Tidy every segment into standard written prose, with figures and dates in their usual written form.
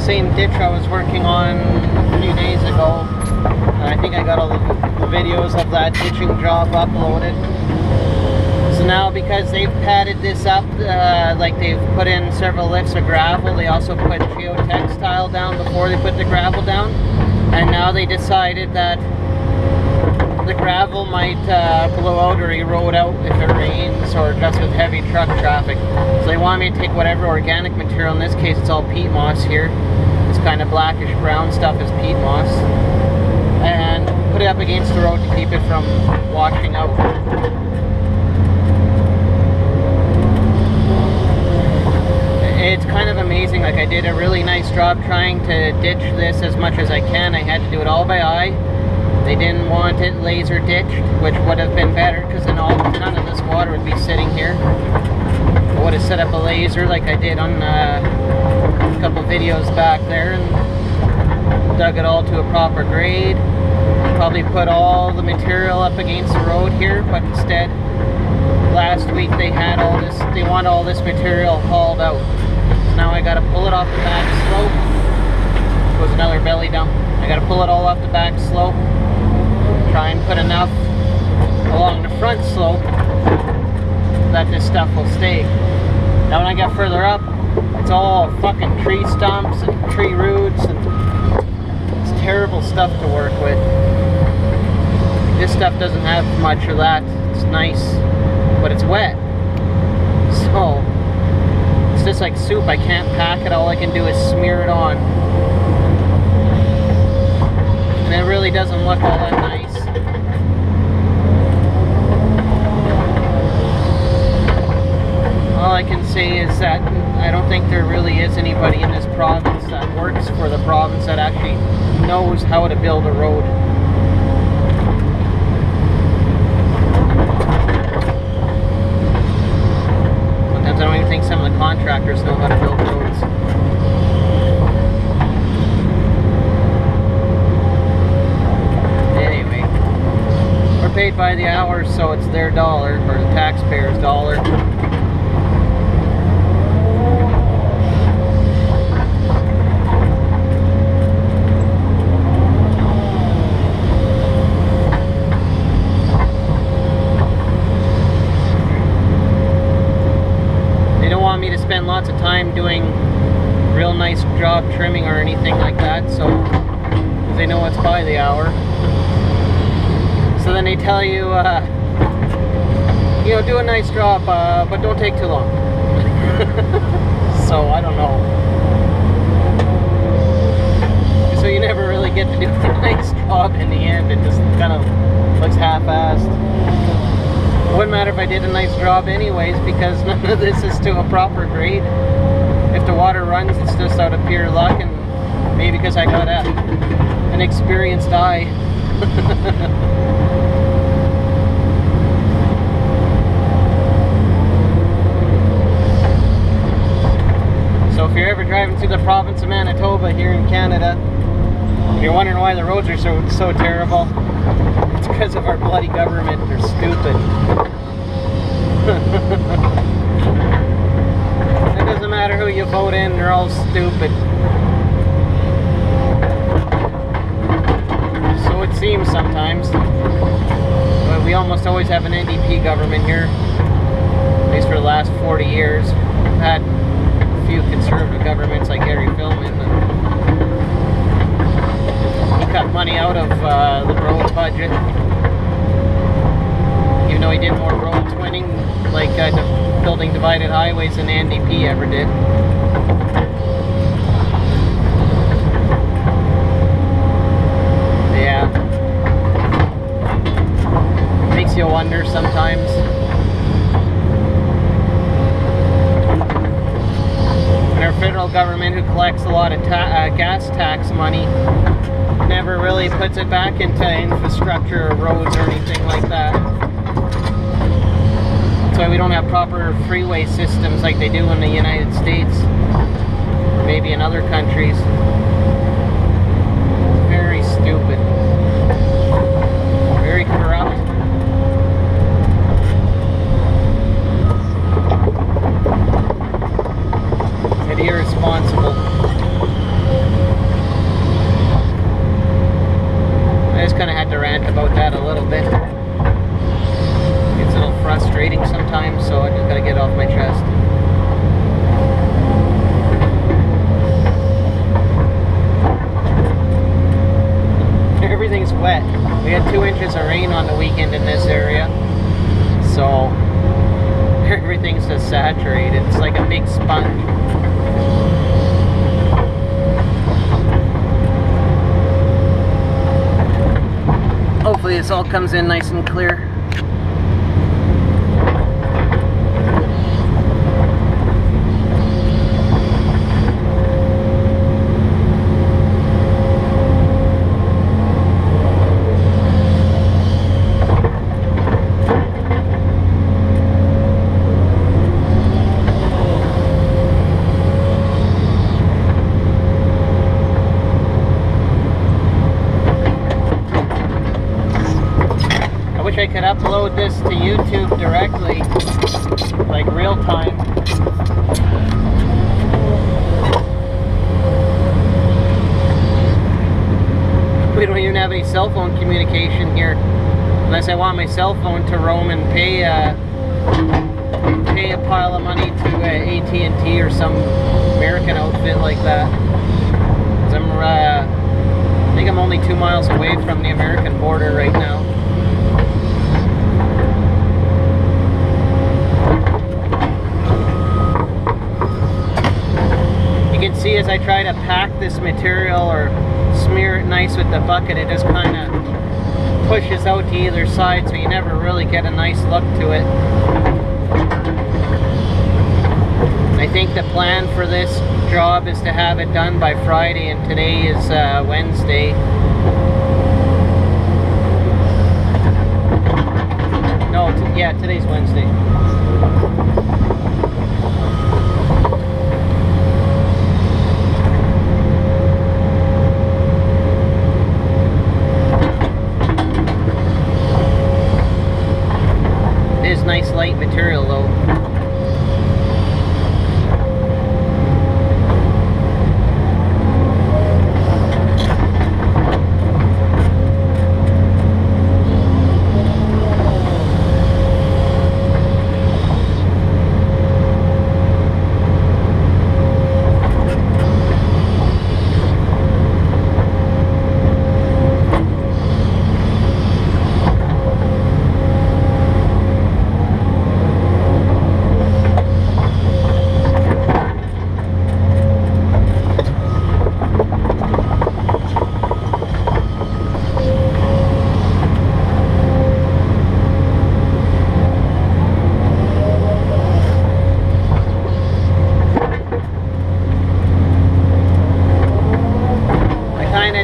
same ditch I was working on a few days ago. And I think I got all the videos of that ditching job uploaded. So now, because they've padded this up, like they've put in several lifts of gravel, they also put geotextile down before they put the gravel down. And now they decided that the gravel might blow out or erode out if it rains or just with heavy truck traffic. So they want me to take whatever organic material, in this case it's all peat moss here, this kind of blackish brown stuff is peat moss, and put it up against the road to keep it from washing out. It's kind of amazing. Like, I did a really nice job trying to ditch this as much as I can. I had to do it all by eye. They didn't want it laser ditched, which would have been better, because then none of this water would be sitting here. I would have set up a laser like I did on a couple videos back there and dug it all to a proper grade. Probably put all the material up against the road here, but instead last week they had all this, they want all this material hauled out. So now I gotta pull it off the back slope. Was another belly dump. I gotta pull it all off the back slope. Try and put enough along the front slope that this stuff will stay. Now when I get further up, it's all fucking tree stumps and tree roots, and it's terrible stuff to work with. This stuff doesn't have much of that. It's nice, but it's wet. So it's just like soup. I can't pack it. All I can do is smear it on. And it really doesn't look all that nice. All I can say is that I don't think there really is anybody in this province that works for the province that actually knows how to build a road. Sometimes I don't even think some of the contractors know how to build roads. Anyway, we're paid by the hour, so it's their dollar, or the taxpayer's dollar. Me to spend lots of time doing real nice job trimming or anything like that, so because they know it's by the hour. So then they tell you, you know, do a nice job, but don't take too long. So I don't know. So you never really get to do a nice job in the end. It just kind of looks half-assed. It wouldn't matter if I did a nice job anyways, because none of this is to a proper grade. If the water runs, it's just out of pure luck, and maybe because I got an experienced eye. So if you're ever driving through the province of Manitoba here in Canada, and you're wondering why the roads are so terrible, it's because of our bloody government. They're stupid. It doesn't matter who you vote in, they're all stupid. So it seems sometimes. But we almost always have an NDP government here, at least for the last 40 years. We've had a few conservative governments like Gary Filmon. He cut money out of the road budget. Even though he did more road twinning, like building divided highways, than the NDP ever did. Yeah. Makes you wonder sometimes. And our federal government, who collects a lot of gas tax money, never really puts it back into infrastructure or roads or anything like that. That's why we don't have proper freeway systems like they do in the United States, or maybe in other countries. Very stupid. Very corrupt. And irresponsible. to rant about that a little bit. It's a little frustrating sometimes, so I just gotta get it off my chest. Everything's wet. We had 2 inches of rain on the weekend in this area, so everything's just saturated. It's like a big sponge. Hopefully this all comes in nice and clear. I could upload this to YouTube directly, like real time. We don't even have any cell phone communication here, unless I want my cell phone to roam and pay a pile of money to AT&T or some American outfit like that. 'Cause I think I'm only 2 miles away from the American border right now. You can see as I try to pack this material or smear it nice with the bucket, it just kind of pushes out to either side, so you never really get a nice look to it. I think the plan for this job is to have it done by Friday, and today is Wednesday. No, yeah, today's Wednesday. Nice light material though.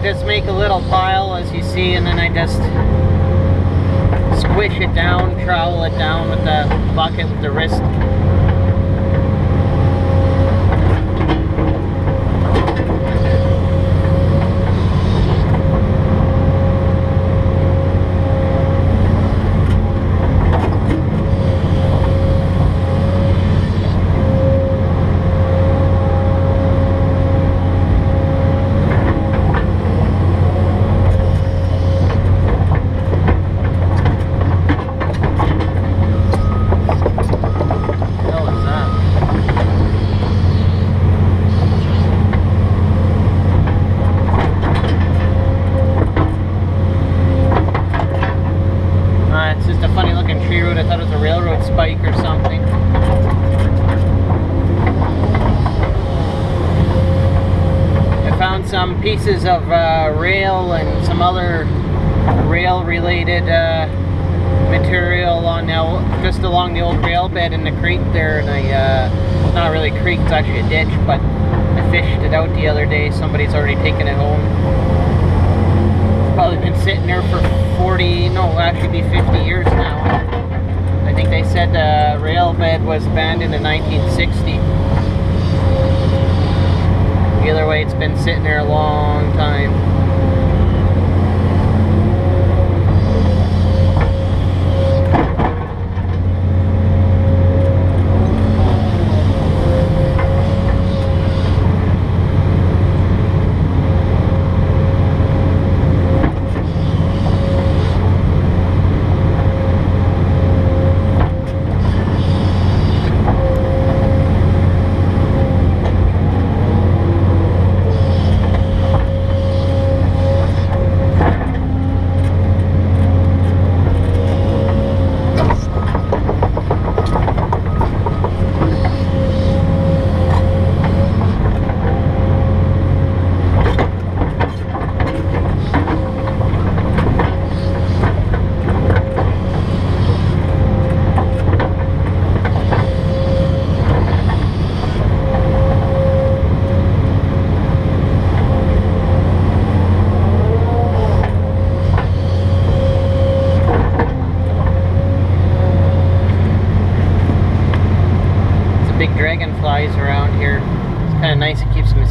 Just make a little pile as you see, and then I just squish it down, trowel it down with the bucket with the wrist. Spike or something. I found some pieces of rail and some other rail related material on just along the old rail bed in the creek there, and it's not really a creek, it's actually a ditch, but I fished it out the other day. Somebody's already taken it home. It's probably been sitting there for 40, no, actually be 50 years now. I think they said the rail bed was abandoned in 1960. Either way, it's been sitting there a long time.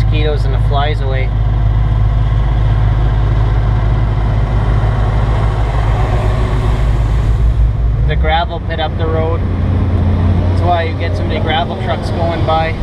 mosquitoes and the flies away. The gravel pit up the road. That's why you get so many gravel trucks going by.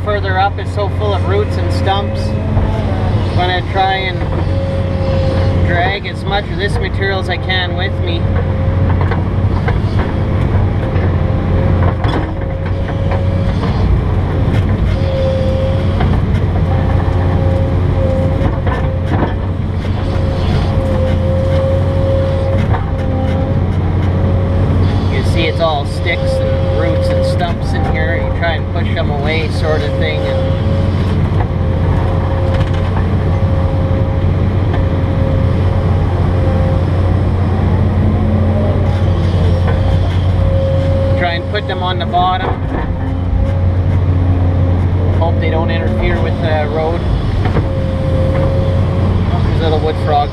Further up is so full of roots and stumps. I'm going to try and drag as much of this material as I can with me. You see it's all sticks and roots and stumps in here. You try and push them away, sort of thing. And try and put them on the bottom. Hope they don't interfere with the road. Oh, there's a little wood frog.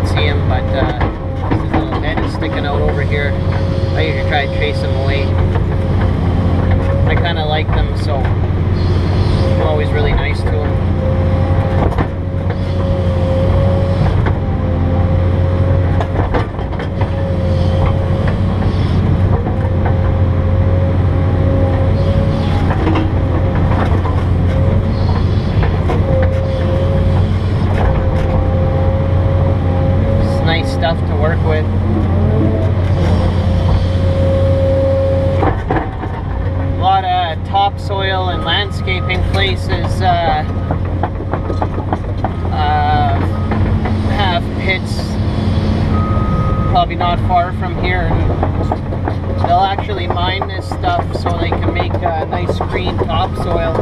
See him, but his little head is sticking out over here. I usually try to chase him away. I kind of like them, so I'm always really nice to him. Stuff to work with. A lot of topsoil and landscaping places have pits probably not far from here, and they'll actually mine this stuff so they can make nice green topsoil.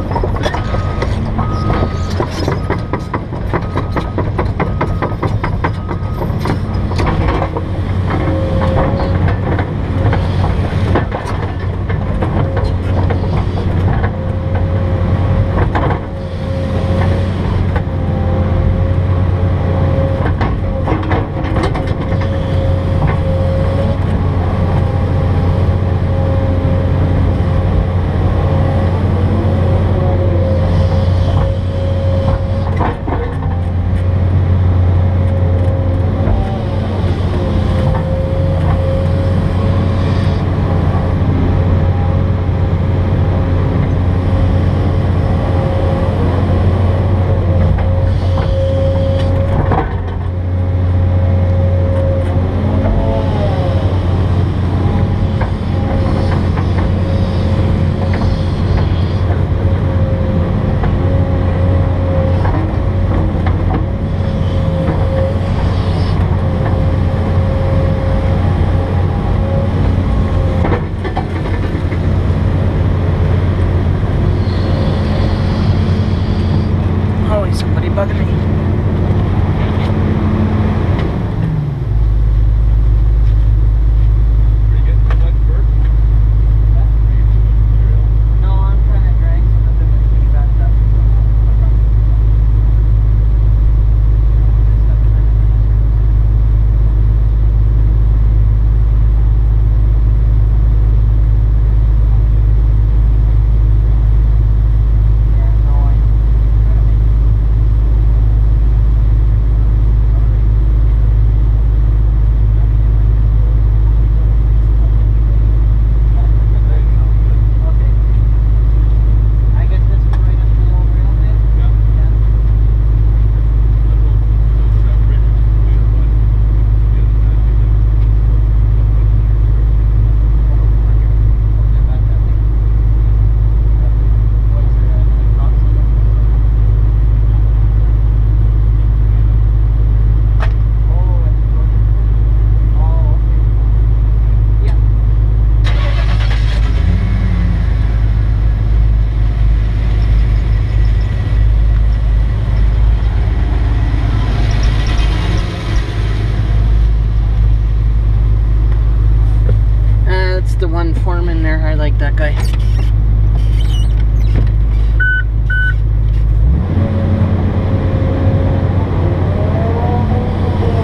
that guy.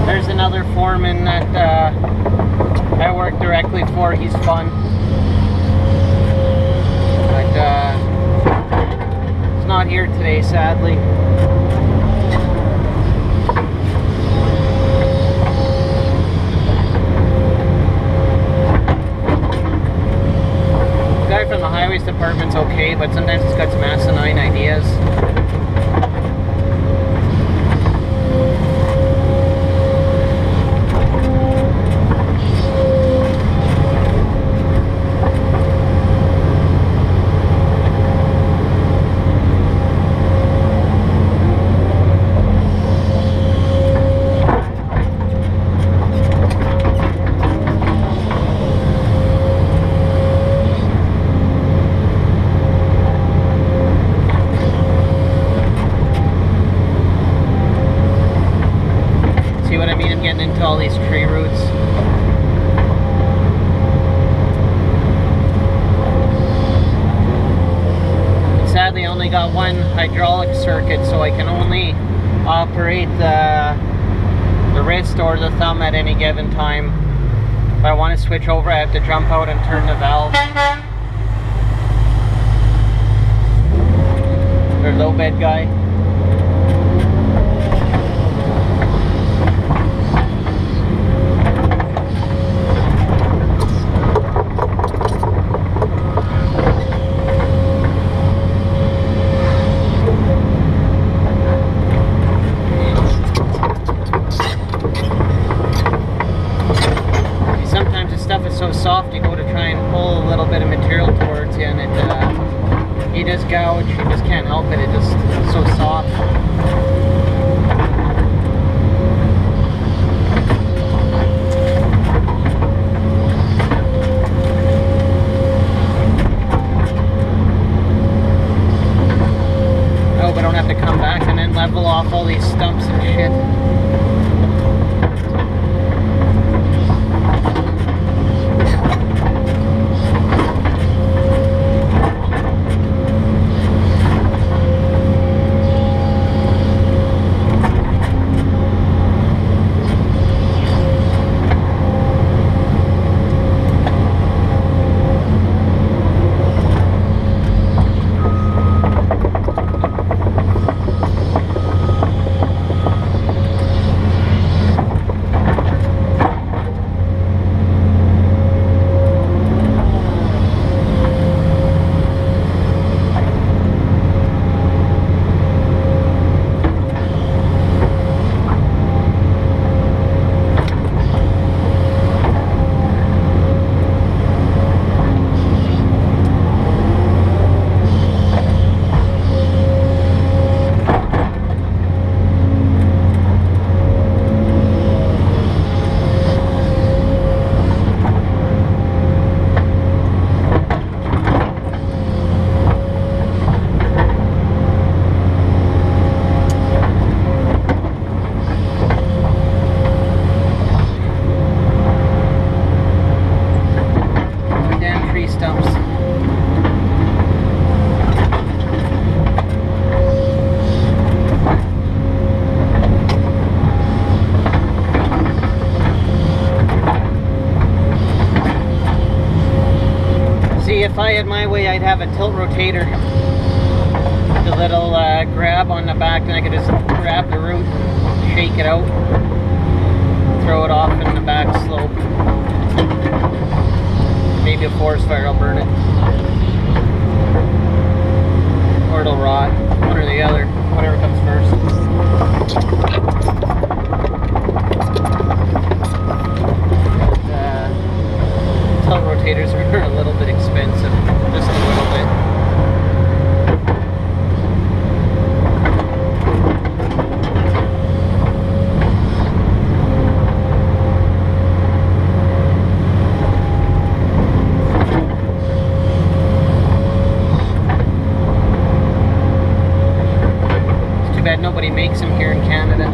There's another foreman that I work directly for. He's fun. But he's not here today, sadly. The guy from the highways department's okay, but sometimes he's got some asinine ideas. All these tree roots. And sadly, I only got one hydraulic circuit, so I can only operate the wrist or the thumb at any given time. If I want to switch over, I have to jump out and turn the valve. There's low bed guy. So soft, you go to try and pull a little bit of material towards you, and you just gouge. You just can't help it. It just it's so soft. I hope I don't have to come back and then level off all these stumps and shit. If I had my way, I'd have a tilt rotator. The little grab on the back, and I could just grab the root, shake it out, throw it off in the back slope. Maybe a forest fire will burn it. Or it'll rot. One or the other. Whatever comes first. Tilt rotators are a little bit expensive, just a little bit. It's too bad nobody makes them here in Canada.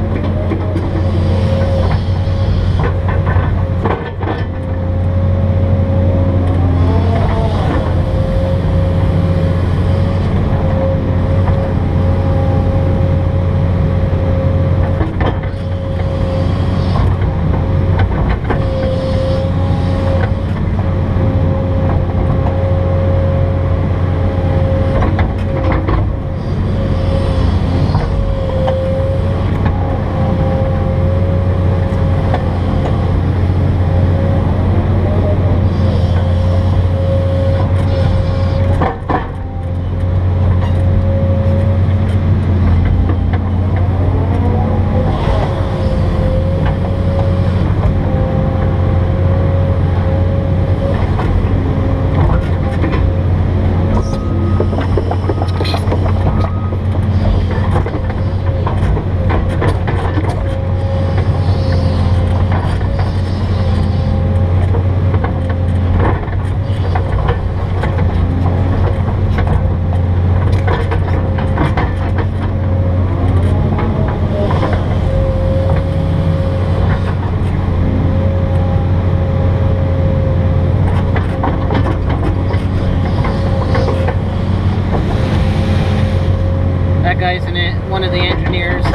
guys in it, one of the engineers,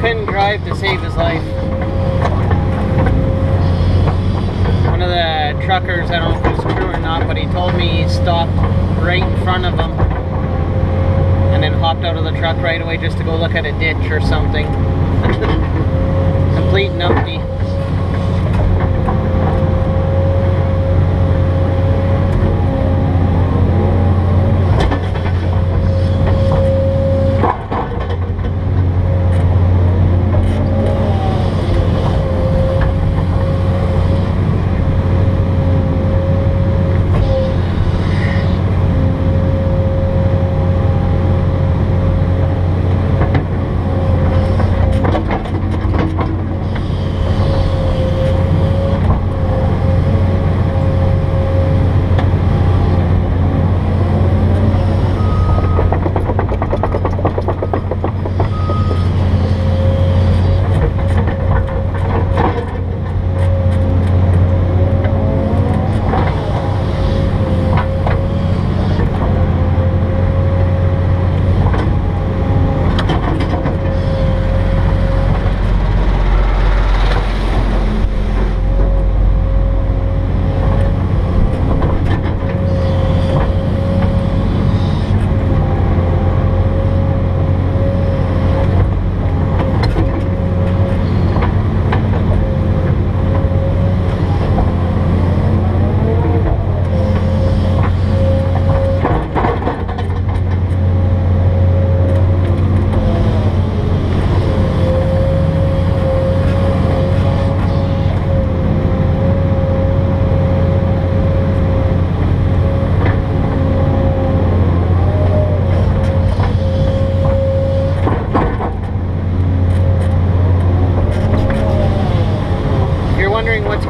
couldn't drive to save his life. One of the truckers, I don't know if it's true or not, but he told me he stopped right in front of him and then hopped out of the truck right away just to go look at a ditch or something. Complete numpty.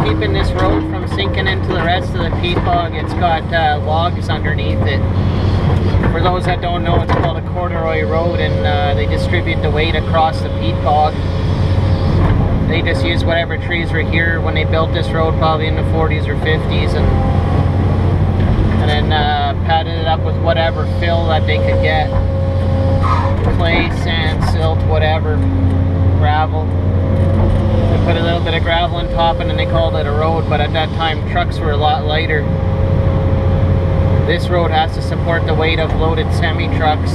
Keeping this road from sinking into the rest of the peat bog, it's got logs underneath it. For those that don't know, it's called a corduroy road, and they distribute the weight across the peat bog. They just used whatever trees were here when they built this road, probably in the 40s or 50s, and then padded it up with whatever fill that they could get. Clay, sand, silt, whatever, gravel. They put a little bit of gravel on top and then they called it a road, but at that time trucks were a lot lighter. This road has to support the weight of loaded semi-trucks.